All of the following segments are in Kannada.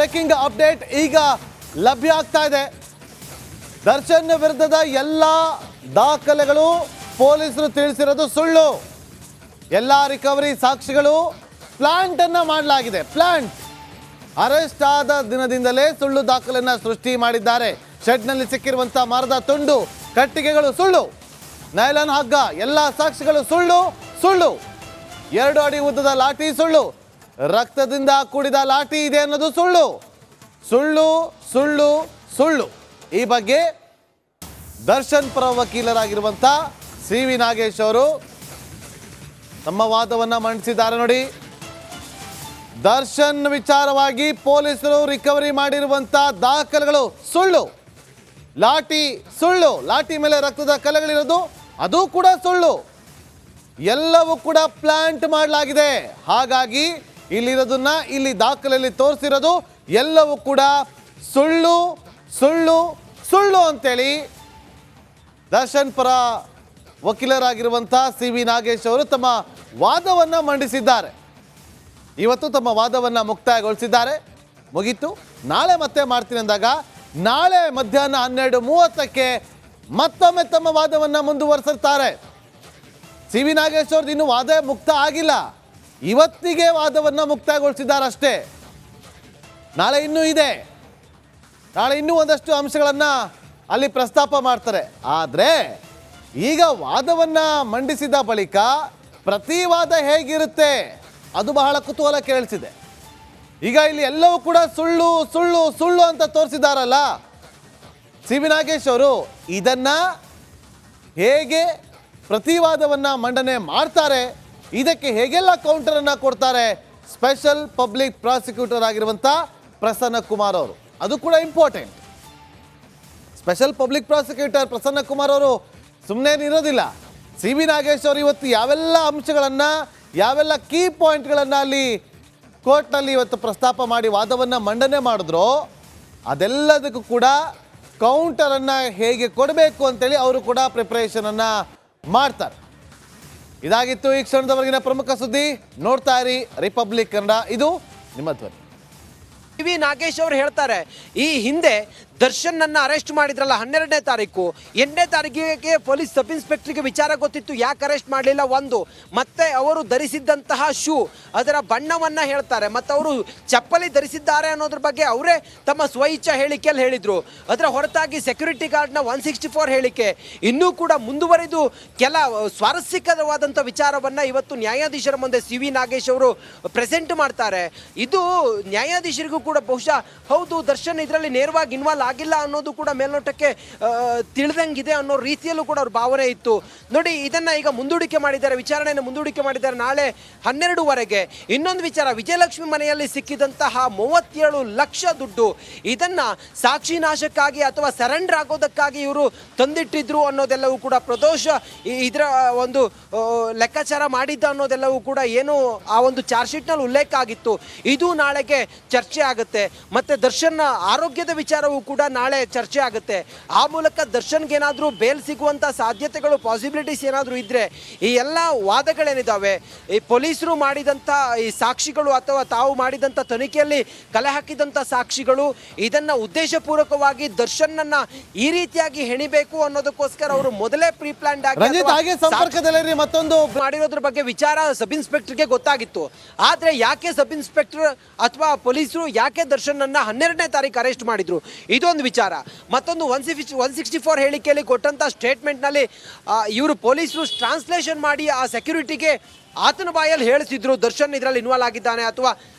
ಬ್ರೇಕಿಂಗ್ ಅಪ್ಡೇಟ್ ಈಗ ಲಭ್ಯ ಆಗ್ತಾ ಇದೆ. ದರ್ಶನ್ ವಿರುದ್ಧದ ಎಲ್ಲ ದಾಖಲೆಗಳು ಪೊಲೀಸರು ತಿಳಿಸಿರೋದು ಸುಳ್ಳು. ಎಲ್ಲ ರಿಕವರಿ ಸಾಕ್ಷಿಗಳು ಪ್ಲಾಂಟ್ ಅನ್ನ ಮಾಡಲಾಗಿದೆ. ಪ್ಲಾಂಟ್ ಅರೆಸ್ಟ್ ಆದ ದಿನದಿಂದಲೇ ಸುಳ್ಳು ದಾಖಲೆಯನ್ನ ಸೃಷ್ಟಿ ಮಾಡಿದ್ದಾರೆ. ಶೆಡ್ನಲ್ಲಿ ಸಿಕ್ಕಿರುವಂತಹ ಮರದ ತುಂಡು, ಕಟ್ಟಿಗೆಗಳು ಸುಳ್ಳು, ನೈಲಾನ್ ಹಗ್ಗ, ಎಲ್ಲ ಸಾಕ್ಷಿಗಳು ಸುಳ್ಳು ಸುಳ್ಳು. 2 ಅಡಿ ಉದ್ದದ ಲಾಠಿ ಸುಳ್ಳು, ರಕ್ತದಿಂದ ಕೂಡಿದ ಲಾಠಿ ಇದೆ ಅನ್ನೋದು ಸುಳ್ಳು ಸುಳ್ಳು ಸುಳ್ಳು ಸುಳ್ಳು. ಈ ಬಗ್ಗೆ ದರ್ಶನ್ ಪರ ವಕೀಲರಾಗಿರುವಂಥ CV ನಾಗೇಶ್ ಅವರು ತಮ್ಮ ವಾದವನ್ನ ಮಂಡಿಸಿದ್ದಾರೆ. ನೋಡಿ, ದರ್ಶನ್ ವಿಚಾರವಾಗಿ ಪೊಲೀಸರು ರಿಕವರಿ ಮಾಡಿರುವಂಥ ದಾಖಲೆಗಳು ಸುಳ್ಳು. ಲಾಠಿ ಸುಳ್ಳು, ಲಾಠಿ ಮೇಲೆ ರಕ್ತದ ಕಲೆಗಳಿರೋದು ಅದು ಕೂಡ ಸುಳ್ಳು. ಎಲ್ಲವೂ ಕೂಡ ಪ್ಲಾಂಟ್ ಮಾಡಲಾಗಿದೆ. ಹಾಗಾಗಿ ಇಲ್ಲಿರೋದನ್ನ ಇಲ್ಲಿ ದಾಖಲೆಯಲ್ಲಿ ತೋರಿಸಿರೋದು ಎಲ್ಲವೂ ಕೂಡ ಸುಳ್ಳು ಸುಳ್ಳು ಸುಳ್ಳು ಅಂತೇಳಿ ದರ್ಶನ್ ಪರ ವಕೀಲರಾಗಿರುವಂಥ CV ನಾಗೇಶ್ ಅವರು ತಮ್ಮ ವಾದವನ್ನ ಮಂಡಿಸಿದ್ದಾರೆ. ಇವತ್ತು ತಮ್ಮ ವಾದವನ್ನ ಮುಕ್ತಾಯಗೊಳಿಸಿದ್ದಾರೆ. ಮುಗೀತು, ನಾಳೆ ಮತ್ತೆ ಮಾಡ್ತೀನಿ ಅಂದಾಗ ನಾಳೆ ಮಧ್ಯಾಹ್ನ 12:30ಕ್ಕೆ ಮತ್ತೊಮ್ಮೆ ತಮ್ಮ ವಾದವನ್ನ ಮುಂದುವರಿಸುತ್ತಾರೆ. CV ನಾಗೇಶ್ ಅವ್ರದ್ದು ಇನ್ನೂ ವಾದ ಮುಕ್ತ ಆಗಿಲ್ಲ. ಇವತ್ತಿಗೆ ವಾದವನ್ನ ಮುಕ್ತಾಯಗೊಳಿಸಿದ್ದಾರೆ ಅಷ್ಟೇ. ನಾಳೆ ಇನ್ನೂ ಇದೆ. ನಾಳೆ ಇನ್ನೂ ಒಂದಷ್ಟು ಅಂಶಗಳನ್ನು ಅಲ್ಲಿ ಪ್ರಸ್ತಾಪ ಮಾಡ್ತಾರೆ. ಆದರೆ ಈಗ ವಾದವನ್ನ ಮಂಡಿಸಿದ ಬಳಿಕ ಪ್ರತಿವಾದ ಹೇಗಿರುತ್ತೆ ಅದು ಬಹಳ ಕುತೂಹಲ ಕೇಳಿಸಿದೆ. ಈಗ ಇಲ್ಲಿ ಎಲ್ಲವೂ ಕೂಡ ಸುಳ್ಳು ಸುಳ್ಳು ಸುಳ್ಳು ಅಂತ ತೋರಿಸಿದಾರಲ್ಲ CV ನಾಗೇಶ್ ಅವರು, ಇದನ್ನ ಹೇಗೆ ಪ್ರತಿವಾದವನ್ನ ಮಂಡನೆ ಮಾಡ್ತಾರೆ, ಇದಕ್ಕೆ ಹೇಗೆಲ್ಲ ಕೌಂಟರ್ ಅನ್ನ ಕೊಡ್ತಾರೆ ಸ್ಪೆಷಲ್ ಪಬ್ಲಿಕ್ ಪ್ರಾಸಿಕ್ಯೂಟರ್ ಆಗಿರುವಂಥ ಪ್ರಸನ್ನ ಕುಮಾರ್ ಅವರು, ಅದು ಕೂಡ important. Special public prosecutor Prasanna Kumar ಅವರು ಸುಮ್ಮನೆ ಇರೋದಿಲ್ಲ. CV ನಾಗೇಶ್ ಅವರು ಇವತ್ತು ಯಾವೆಲ್ಲ ಅಂಶಗಳನ್ನು, ಯಾವೆಲ್ಲ ಕೀ ಪಾಯಿಂಟ್ಗಳನ್ನು ಅಲ್ಲಿ ಕೋರ್ಟ್ನಲ್ಲಿ ಇವತ್ತು ಪ್ರಸ್ತಾಪ ಮಾಡಿ ವಾದವನ್ನು ಮಂಡನೆ ಮಾಡಿದ್ರು, ಅದೆಲ್ಲದಕ್ಕೂ ಕೂಡ ಕೌಂಟರನ್ನು ಹೇಗೆ ಕೊಡಬೇಕು ಅಂತೇಳಿ ಅವರು ಕೂಡ ಪ್ರಿಪರೇಷನನ್ನು ಮಾಡ್ತಾರೆ. ಇದಾಗಿತ್ತು ಈ ಕ್ಷಣದವರೆಗಿನ ಪ್ರಮುಖ ಸುದ್ದಿ. ನೋಡ್ತಾ ಇರಿ ರಿಪಬ್ಲಿಕ್ ಕನ್ನಡ, ಇದು ನಿಮ್ಮ ಧ್ವನಿ. CV ನಾಗೇಶ್ ಅವರು ಹೇಳ್ತಾರೆ, ಈ ಹಿಂದೆ ದರ್ಶನ್ ನನ್ನ ಅರೆಸ್ಟ್ ಮಾಡಿದ್ರಲ್ಲ 12ನೇ ತಾರೀಕು, 8ನೇ ತಾರೀಕಿಗೆ ಪೊಲೀಸ್ ಸಬ್ ಇನ್ಸ್ಪೆಕ್ಟರ್ಗೆ ವಿಚಾರ ಗೊತ್ತಿತ್ತು, ಯಾಕೆ ಅರೆಸ್ಟ್ ಮಾಡಲಿಲ್ಲ ಒಂದು. ಮತ್ತೆ ಅವರು ಧರಿಸಿದ್ದಂತಹ ಶೂ ಅದರ ಬಣ್ಣವನ್ನು ಹೇಳ್ತಾರೆ, ಮತ್ತು ಅವರು ಚಪ್ಪಲಿ ಧರಿಸಿದ್ದಾರೆ ಅನ್ನೋದ್ರ ಬಗ್ಗೆ ಅವರೇ ತಮ್ಮ ಸ್ವಇಚ್ಛಾ ಹೇಳಿಕೆಯಲ್ಲಿ ಹೇಳಿದರು. ಅದರ ಹೊರತಾಗಿ ಸೆಕ್ಯೂರಿಟಿ ಗಾರ್ಡ್ನ 164 ಹೇಳಿಕೆ ಇನ್ನೂ ಕೂಡ ಮುಂದುವರಿದು ಕೆಲ ಸ್ವಾರಸ್ಯಕರವಾದಂಥ ವಿಚಾರವನ್ನು ಇವತ್ತು ನ್ಯಾಯಾಧೀಶರ ಮುಂದೆ CV ನಾಗೇಶ್ ಅವರು ಪ್ರೆಸೆಂಟ್ ಮಾಡ್ತಾರೆ. ಇದು ನ್ಯಾಯಾಧೀಶರಿಗೂ ಕೂಡ ಬಹುಶಃ ಹೌದು ದರ್ಶನ್ ಇದರಲ್ಲಿ ನೇರವಾಗಿ ಇನ್ವಾಲ್ವ್ ಆಗಿಲ್ಲ ಅನ್ನೋದು ಕೂಡ ಮೇಲ್ನೋಟಕ್ಕೆ ತಿಳಿದಂಗಿದೆ ಅನ್ನೋ ರೀತಿಯಲ್ಲೂ ಕೂಡ ಅವ್ರ ಭಾವನೆ ಇತ್ತು. ನೋಡಿ, ಇದನ್ನ ಈಗ ಮುಂದೂಡಿಕೆ ಮಾಡಿದ್ದಾರೆ, ವಿಚಾರಣೆಯನ್ನು ಮುಂದೂಡಿಕೆ ಮಾಡಿದ್ದಾರೆ ನಾಳೆ 12ವರೆಗೆ. ಇನ್ನೊಂದು ವಿಚಾರ, ವಿಜಯಲಕ್ಷ್ಮಿ ಮನೆಯಲ್ಲಿ ಸಿಕ್ಕಿದಂತಹ 37 ಲಕ್ಷ ದುಡ್ಡು, ಇದನ್ನ ಸಾಕ್ಷಿ ನಾಶಕ್ಕಾಗಿ ಅಥವಾ ಸರೆಂಡರ್ ಆಗೋದಕ್ಕಾಗಿ ಇವರು ತಂದಿಟ್ಟಿದ್ರು ಅನ್ನೋದೆಲ್ಲವೂ ಕೂಡ ಪ್ರದೋಷ ಇದರ ಒಂದು ಲೆಕ್ಕಾಚಾರ ಮಾಡಿದ್ದ ಅನ್ನೋದೆಲ್ಲವೂ ಕೂಡ ಏನು ಆ ಒಂದು ಚಾರ್ಜ್ ಶೀಟ್ನಲ್ಲಿ ಉಲ್ಲೇಖ ಆಗಿತ್ತು. ಇದು ನಾಳೆಗೆ ಚರ್ಚೆ ಆಗುತ್ತೆ. ಮತ್ತೆ ದರ್ಶನ್ ಆರೋಗ್ಯದ ವಿಚಾರವೂ ಕೂಡ ನಾಳೆ ಚರ್ಚೆ ಆಗುತ್ತೆ. ಆ ಮೂಲಕ ದರ್ಶನ್ಗೆ ಏನಾದರೂ ಬೇಲ್ ಸಿಗುವಂಥ ಸಾಧ್ಯತೆಗಳು, ಪಾಸಿಬಿಲಿಟೀಸ್ ಏನಾದರೂ ಇದ್ದರೆ ಈ ಎಲ್ಲ ವಾದಗಳೇನಿದ್ದಾವೆ, ಈ ಪೊಲೀಸರು ಮಾಡಿದಂಥ ಈ ಸಾಕ್ಷಿಗಳು ಅಥವಾ ತಾವು ಮಾಡಿದಂಥ ತನಿಖೆಯಲ್ಲಿ ಕಲೆ ಹಾಕಿದಂಥ ಸಾಕ್ಷಿಗಳು, ಇದನ್ನು ಉದ್ದೇಶಪೂರ್ವಕವಾಗಿ ದರ್ಶನ್ನನ್ನು ಈ ರೀತಿಯಾಗಿ ಹೆಣಿಬೇಕು ಅನ್ನೋದಕ್ಕೋಸ್ಕರ ಅವರು ಮೊದಲೇ ಪ್ರೀ ಪ್ಲಾನ್ಡ್ ಆಗಿ ಮತ್ತೊಂದು ಮಾಡಿರೋದ್ರ ಬಗ್ಗೆ ವಿಚಾರ ಸಬ್ ಇನ್ಸ್ಪೆಕ್ಟರ್ಗೆ ಗೊತ್ತಾಗಿತ್ತು. ಆದರೆ ಯಾಕೆ ಸಬ್ ಇನ್ಸ್ಪೆಕ್ಟರ್ ಅಥವಾ ಪೊಲೀಸರು ಯಾಕೆ ದರ್ಶನ್ನನ್ನು 12ನೇ ತಾರೀಕು ಅರೆಸ್ಟ್ ಮಾಡಿದ್ರು, ಇದೊಂದು ವಿಚಾರ. ಮತ್ತೊಂದು 164 ಹೇಳಿಕೆಯಲ್ಲಿ ಕೊಟ್ಟಂಥ ಸ್ಟೇಟ್ಮೆಂಟ್ನಲ್ಲಿ ಇವರು ಪೊಲೀಸರು ಟ್ರಾನ್ಸ್ಲೇಷನ್ ಮಾಡಿ ಆ ಸೆಕ್ಯೂರಿಟಿಗೆ ಆತನ ಬಾಯಲ್ಲಿ ಹೇಳಿಸಿದ್ರು ದರ್ಶನ್ ಇದರಲ್ಲಿ ಇನ್ವಾಲ್ವ್ ಆಗಿದ್ದಾನೆ ಅಥವಾ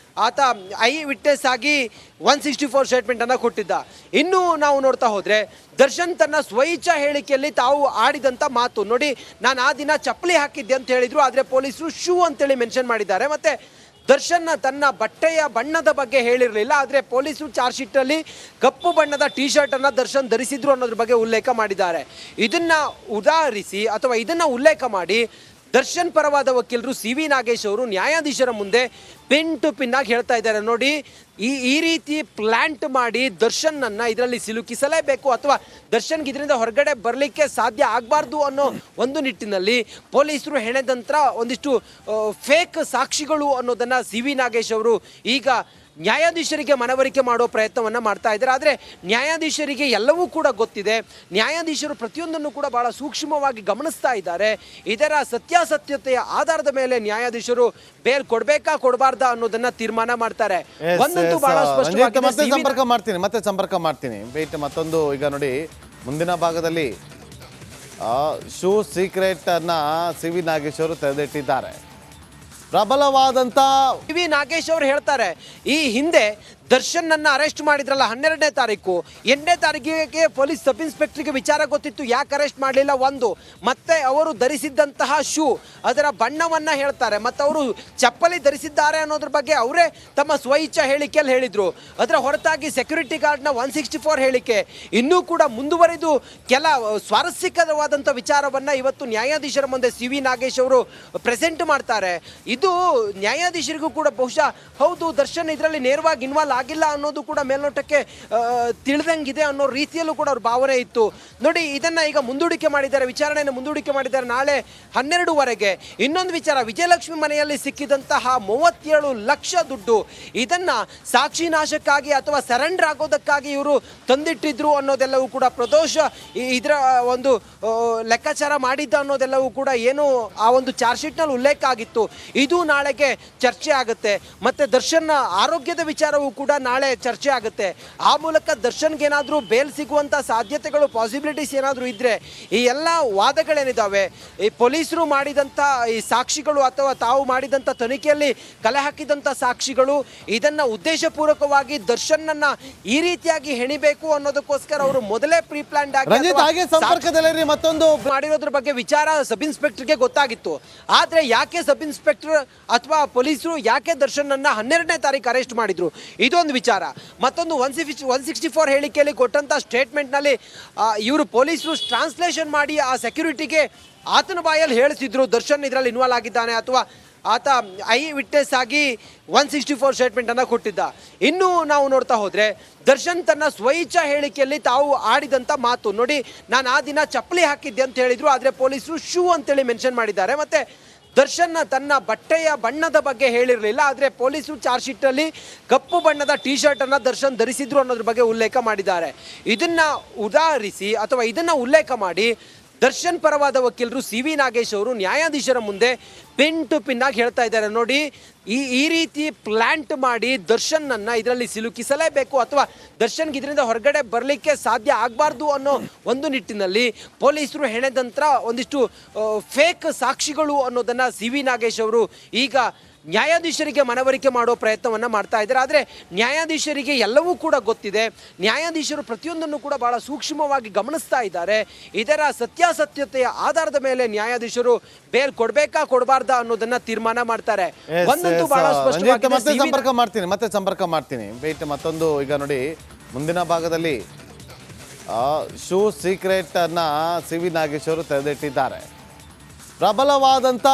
ಆತ ಐ ವಿಟ್ನೆಸ್ ಆಗಿ 164 ಸ್ಟೇಟ್ಮೆಂಟನ್ನು ಕೊಟ್ಟಿದ್ದ. ಇನ್ನು ನಾವು ನೋಡ್ತಾ ಹೋದರೆ ದರ್ಶನ್ ತನ್ನ ಸ್ವಇಚ್ಛಾ ಹೇಳಿಕೆಯಲ್ಲಿ ತಾವು ಆಡಿದಂಥ ಮಾತು ನೋಡಿ, ನಾನು ಆ ದಿನ ಚಪ್ಪಲಿ ಹಾಕಿದ್ದೆ ಅಂತ ಹೇಳಿದರು, ಆದರೆ ಪೊಲೀಸರು ಶೂ ಅಂತೇಳಿ ಮೆನ್ಷನ್ ಮಾಡಿದ್ದಾರೆ. ಮತ್ತು ದರ್ಶನ್ ತನ್ನ ಬಟ್ಟೆಯ ಬಣ್ಣದ ಬಗ್ಗೆ ಹೇಳಿರಲಿಲ್ಲ, ಆದರೆ ಪೊಲೀಸರು ಚಾರ್ಜ್ ಶೀಟಲ್ಲಿ ಕಪ್ಪು ಬಣ್ಣದ ಟೀ ಶರ್ಟನ್ನು ದರ್ಶನ್ ಧರಿಸಿದ್ರು ಅನ್ನೋದ್ರ ಬಗ್ಗೆ ಉಲ್ಲೇಖ ಮಾಡಿದ್ದಾರೆ. ಇದನ್ನು ಉದಾಹರಿಸಿ ಅಥವಾ ಇದನ್ನು ಉಲ್ಲೇಖ ಮಾಡಿ ದರ್ಶನ್ ಪರವಾದ ವಕೀಲರು CV ನಾಗೇಶ್ ಅವರು ನ್ಯಾಯಾಧೀಶರ ಮುಂದೆ ಪಿನ್ ಟು ಪಿನ್ ಆಗಿ ಹೇಳ್ತಾ ಇದ್ದಾರೆ, ನೋಡಿ ಈ ರೀತಿ ಪ್ಲಾಂಟ್ ಮಾಡಿ ದರ್ಶನ್ನನ್ನು ಇದರಲ್ಲಿ ಸಿಲುಕಿಸಲೇಬೇಕು ಅಥವಾ ದರ್ಶನ್ಗೆ ಇದರಿಂದ ಹೊರಗಡೆ ಬರಲಿಕ್ಕೆ ಸಾಧ್ಯ ಆಗಬಾರ್ದು ಅನ್ನೋ ಒಂದು ನಿಟ್ಟಿನಲ್ಲಿ ಪೊಲೀಸರು ಹೆಣೆದಂತ್ರ ಒಂದಿಷ್ಟು ಫೇಕ್ ಸಾಕ್ಷಿಗಳು ಅನ್ನೋದನ್ನು CV ನಾಗೇಶ್ ಅವರು ಈಗ ನ್ಯಾಯಾಧೀಶರಿಗೆ ಮನವರಿಕೆ ಮಾಡೋ ಪ್ರಯತ್ನವನ್ನು ಮಾಡ್ತಾ ಇದ್ದಾರೆ. ಆದರೆ ನ್ಯಾಯಾಧೀಶರಿಗೆ ಎಲ್ಲವೂ ಕೂಡ ಗೊತ್ತಿದೆ. ನ್ಯಾಯಾಧೀಶರು ಪ್ರತಿಯೊಂದನ್ನು ಕೂಡ ಬಹಳ ಸೂಕ್ಷ್ಮವಾಗಿ ಗಮನಿಸ್ತಾ ಇದ್ದಾರೆ. ಇದರ ಸತ್ಯಾಸತ್ಯತೆಯ ಆಧಾರದ ಮೇಲೆ ನ್ಯಾಯಾಧೀಶರು ಬೇಲ್ ಕೊಡ್ಬೇಕಾ ಕೊಡಬಾರ್ದಾ ಅನ್ನೋದನ್ನ ತೀರ್ಮಾನ ಮಾಡ್ತಾರೆ. ಒಂದಂತೂ ಬಹಳ ಸ್ಪಷ್ಟವಾಗಿದೆ. ಮತ್ತೆ ಸಂಪರ್ಕ ಮಾಡ್ತೀನಿ ವೇಟ್. ಮತ್ತೊಂದು ಈಗ ನೋಡಿ, ಮುಂದಿನ ಭಾಗದಲ್ಲಿ ಶೂ ಸೀಕ್ರೆಟ್ ಅನ್ನ ಸಿ.ವಿ. ನಾಗೇಶ್ ಅವರು ತೆರೆದಿಟ್ಟಿದ್ದಾರೆ. ಪ್ರಬಲವಾದಂತ ಸಿ.ವಿ. ನಾಗೇಶ್ ಅವರು ಹೇಳ್ತಾರೆ, ಈ ಹಿಂದೆ ದರ್ಶನ್ ನನ್ನ ಅರೆಸ್ಟ್ ಮಾಡಿದ್ರಲ್ಲ 12ನೇ ತಾರೀಕು, 8ನೇ ತಾರೀಕಿಗೆ ಪೊಲೀಸ್ ಸಬ್ ಇನ್ಸ್ಪೆಕ್ಟರ್ಗೆ ವಿಚಾರ ಗೊತ್ತಿತ್ತು, ಯಾಕೆ ಅರೆಸ್ಟ್ ಮಾಡಲಿಲ್ಲ. ಒಂದು ಮತ್ತೆ ಅವರು ಧರಿಸಿದ್ದಂತಹ ಶೂ ಅದರ ಬಣ್ಣವನ್ನ ಹೇಳ್ತಾರೆ, ಮತ್ತು ಅವರು ಚಪ್ಪಲಿ ಧರಿಸಿದ್ದಾರೆ ಅನ್ನೋದ್ರ ಬಗ್ಗೆ ಅವರೇ ತಮ್ಮ ಸ್ವಇಚ್ಛಾ ಹೇಳಿಕೆಯಲ್ಲಿ ಹೇಳಿದ್ರು. ಅದರ ಹೊರತಾಗಿ ಸೆಕ್ಯೂರಿಟಿ ಗಾರ್ಡ್ನ 164 ಹೇಳಿಕೆ ಇನ್ನೂ ಕೂಡ ಮುಂದುವರಿದು ಕೆಲ ಸ್ವಾರಸ್ಯಕರವಾದಂಥ ವಿಚಾರವನ್ನ ಇವತ್ತು ನ್ಯಾಯಾಧೀಶರ ಮುಂದೆ ಸಿ.ವಿ. ನಾಗೇಶ್ ಅವರು ಪ್ರೆಸೆಂಟ್ ಮಾಡ್ತಾರೆ. ಇದು ನ್ಯಾಯಾಧೀಶರಿಗೂ ಕೂಡ ಬಹುಶಃ ಹೌದು, ದರ್ಶನ್ ಇದರಲ್ಲಿ ನೇರವಾಗಿ ಇನ್ವಾಲ್ವ್ ಆಗಿಲ್ಲ ಅನ್ನೋದು ಕೂಡ ಮೇಲ್ನೋಟಕ್ಕೆ ತಿಳಿದಂಗಿದೆ ಅನ್ನೋ ರೀತಿಯಲ್ಲೂ ಕೂಡ ಅವ್ರ ಭಾವನೆ ಇತ್ತು. ನೋಡಿ, ಇದನ್ನ ಈಗ ಮುಂದೂಡಿಕೆ ಮಾಡಿದ್ದಾರೆ, ವಿಚಾರಣೆಯನ್ನು ಮುಂದೂಡಿಕೆ ಮಾಡಿದ್ದಾರೆ ನಾಳೆ 12ವರೆಗೆ. ಇನ್ನೊಂದು ವಿಚಾರ, ವಿಜಯಲಕ್ಷ್ಮಿ ಮನೆಯಲ್ಲಿ ಸಿಕ್ಕಿದಂತಹ 37 ಲಕ್ಷ ದುಡ್ಡು, ಇದನ್ನ ಸಾಕ್ಷಿ ನಾಶಕ್ಕಾಗಿ ಅಥವಾ ಸರೆಂಡರ್ ಆಗೋದಕ್ಕಾಗಿ ಇವರು ತಂದಿಟ್ಟಿದ್ರು ಅನ್ನೋದೆಲ್ಲವೂ ಕೂಡ ಪ್ರದೋಷ ಇದರ ಒಂದು ಲೆಕ್ಕಾಚಾರ ಮಾಡಿದ್ದ ಅನ್ನೋದೆಲ್ಲವೂ ಕೂಡ ಏನು ಆ ಒಂದು ಚಾರ್ಜ್ ಶೀಟ್ನಲ್ಲಿ ಉಲ್ಲೇಖ ಆಗಿತ್ತು. ಇದು ನಾಳೆಗೆ ಚರ್ಚೆ ಆಗುತ್ತೆ. ಮತ್ತೆ ದರ್ಶನ್ ಆರೋಗ್ಯದ ವಿಚಾರವೂ ಕೂಡ ನಾಳೆ ಚರ್ಚೆ ಆಗುತ್ತೆ. ಆ ಮೂಲಕ ದರ್ಶನ್ಗೆ ಏನಾದರೂ ಬೇಲ್ ಸಿಗುವಂತ ಸಾಧ್ಯತೆಗಳು, ಪಾಸಿಬಿಲಿಟೀಸ್ ಏನಾದರೂ ಇದ್ರೆ ಈ ಎಲ್ಲ ವಾದಗಳೇನಿದ್ದಾವೆ, ಈ ಪೊಲೀಸರು ಮಾಡಿದಂಥ ಈ ಸಾಕ್ಷಿಗಳು ಅಥವಾ ತಾವು ಮಾಡಿದಂಥ ತನಿಖೆಯಲ್ಲಿ ಕಲೆ ಹಾಕಿದಂಥ ಸಾಕ್ಷಿಗಳು, ಇದನ್ನ ಉದ್ದೇಶಪೂರ್ವಕವಾಗಿ ದರ್ಶನ್ನನ್ನ ಈ ರೀತಿಯಾಗಿ ಹೆಣಿಬೇಕು ಅನ್ನೋದಕ್ಕೋಸ್ಕರ ಅವರು ಮೊದಲೇ ಪ್ರೀ ಪ್ಲಾನ್ಡ್ ಆಗಿ ಸಂಪರ್ಕದಲ್ಲಿ ಮತ್ತೊಂದು ಮಾಡಿರೋದ್ರ ಬಗ್ಗೆ ವಿಚಾರ ಸಬ್ ಇನ್ಸ್ಪೆಕ್ಟರ್ಗೆ ಗೊತ್ತಾಗಿತ್ತು. ಆದ್ರೆ ಯಾಕೆ ಸಬ್ ಇನ್ಸ್ಪೆಕ್ಟರ್ ಅಥವಾ ಪೊಲೀಸರು ಯಾಕೆ ದರ್ಶನ್ನನ್ನ 12ನೇ ತಾರೀಕು ಅರೆಸ್ಟ್ ಮಾಡಿದ್ರು, ಇದೊಂದು ವಿಚಾರ. ಮತ್ತೊಂದು 164 ಹೇಳಿಕೆಯಲ್ಲಿ ಕೊಟ್ಟಂತ ಸ್ಟೇಟ್ಮೆಂಟ್ ನಲ್ಲಿ ಇವರು ಪೊಲೀಸರು ಟ್ರಾನ್ಸ್ಲೇಷನ್ ಮಾಡಿ ಆ ಸೆಕ್ಯೂರಿಟಿಗೆ ಆತನ ಬಾಯಲ್ಲಿ ಹೇಳಿಸಿದ್ರು ದರ್ಶನ್ ಇದರಲ್ಲಿ ಇನ್ವಾಲ್ವ್ ಆಗಿದ್ದಾನೆ ಅಥವಾ ಆತ ಐ ವಿಟ್ನೆಸ್ ಆಗಿ 164 ಸ್ಟೇಟ್ಮೆಂಟ್ ಅನ್ನ ಕೊಟ್ಟಿದ್ದ. ಇನ್ನು ನಾವು ನೋಡ್ತಾ ಹೋದ್ರೆ ದರ್ಶನ್ ತನ್ನ ಸ್ವಇಚ್ಛಾ ಹೇಳಿಕೆಯಲ್ಲಿ ತಾವು ಆಡಿದಂತ ಮಾತು ನೋಡಿ, ನಾನು ಆ ದಿನ ಚಪ್ಪಲಿ ಹಾಕಿದ್ದೆ ಅಂತ ಹೇಳಿದ್ರು, ಆದ್ರೆ ಪೊಲೀಸರು ಶೂ ಅಂತೇಳಿ ಮೆನ್ಷನ್ ಮಾಡಿದ್ದಾರೆ. ಮತ್ತೆ ದರ್ಶನ್ ತನ್ನ ಬಟ್ಟೆಯ ಬಣ್ಣದ ಬಗ್ಗೆ ಹೇಳಿರಲಿಲ್ಲ, ಆದರೆ ಪೊಲೀಸರು ಚಾರ್ಜ್ ಶೀಟಲ್ಲಿ ಕಪ್ಪು ಬಣ್ಣದ ಟಿ ಶರ್ಟ್ ಅನ್ನ ದರ್ಶನ್ ಧರಿಸಿದ್ರು ಅನ್ನೋದ್ರ ಬಗ್ಗೆ ಉಲ್ಲೇಖ ಮಾಡಿದ್ದಾರೆ. ಇದನ್ನ ಉದಾಹರಿಸಿ ಅಥವಾ ಇದನ್ನ ಉಲ್ಲೇಖ ಮಾಡಿ ದರ್ಶನ್ ಪರವಾದ ವಕೀಲರು ಸಿ.ವಿ. ನಾಗೇಶ್ ಅವರು ನ್ಯಾಯಾಧೀಶರ ಮುಂದೆ ಪಿನ್ ಟು ಪಿನ್ ಆಗಿ ಹೇಳ್ತಾ ಇದ್ದಾರೆ, ನೋಡಿ ಈ ರೀತಿ ಪ್ಲಾಂಟ್ ಮಾಡಿ ದರ್ಶನ್ನನ್ನ ಇದರಲ್ಲಿ ಸಿಲುಕಿಸಲೇಬೇಕು ಅಥವಾ ದರ್ಶನ್ಗೆ ಇದರಿಂದ ಹೊರಗಡೆ ಬರಲಿಕ್ಕೆ ಸಾಧ್ಯ ಆಗಬಾರ್ದು ಅನ್ನೋ ಒಂದು ನಿಟ್ಟಿನಲ್ಲಿ ಪೊಲೀಸರು ಹೆಣೆದಂತ್ರ ಒಂದಿಷ್ಟು ಫೇಕ್ ಸಾಕ್ಷಿಗಳು ಅನ್ನೋದನ್ನ ಸಿ.ವಿ. ನಾಗೇಶ್ ಅವರು ಈಗ ನ್ಯಾಯಾಧೀಶರಿಗೆ ಮನವರಿಕೆ ಮಾಡೋ ಪ್ರಯತ್ನವನ್ನ ಮಾಡ್ತಾ ಇದ್ದಾರೆ. ಆದರೆ ನ್ಯಾಯಾಧೀಶರಿಗೆ ಎಲ್ಲವೂ ಕೂಡ ಗೊತ್ತಿದೆ. ನ್ಯಾಯಾಧೀಶರು ಪ್ರತಿಯೊಂದನ್ನು ಕೂಡ ಬಹಳ ಸೂಕ್ಷ್ಮವಾಗಿ ಗಮನಿಸ್ತಾ ಇದ್ದಾರೆ. ಇದರ ಸತ್ಯಾಸತ್ಯತೆಯ ಆಧಾರದ ಮೇಲೆ ನ್ಯಾಯಾಧೀಶರು ಬೇಲ್ ಕೊಡ್ಬೇಕಾ ಕೊಡಬಾರ್ದಾ ಅನ್ನೋದನ್ನ ತೀರ್ಮಾನ ಮಾಡ್ತಾರೆ. ಒಂದಂತೂ ಬಹಳ ಸ್ಪಷ್ಟವಾಗಿದೆ. ಮತ್ತೆ ಸಂಪರ್ಕ ಮಾಡ್ತೀನಿ ವೇಟ್. ಮತ್ತೊಂದು ಈಗ ನೋಡಿ, ಮುಂದಿನ ಭಾಗದಲ್ಲಿ ಶೂ ಸೀಕ್ರೆಟ್ ಅನ್ನ ಸಿ.ವಿ. ನಾಗೇಶ್ ಅವರು ತೆರೆದಿಟ್ಟಿದ್ದಾರೆ. ಪ್ರಬಲವಾದಂತ